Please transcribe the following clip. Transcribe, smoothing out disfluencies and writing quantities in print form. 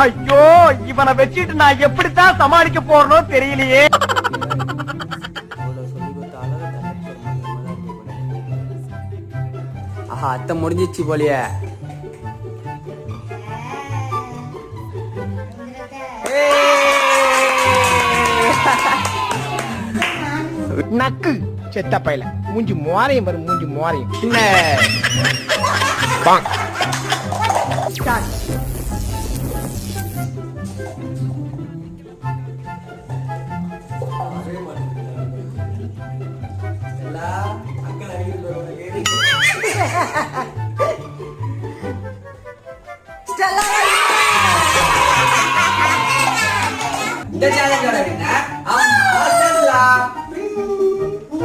ஐயோ, இவனை வச்சுட்டு நான் எப்படித்தான் சமாளிக்க போறனோ தெரியலையே. ஆஹா, அத்தை முடிஞ்சிச்சு போலியே. நக்கு செத்த பையல மூஞ்சி மோரையும் வரும், மூஞ்சி மோரையும். என்ன அக்கா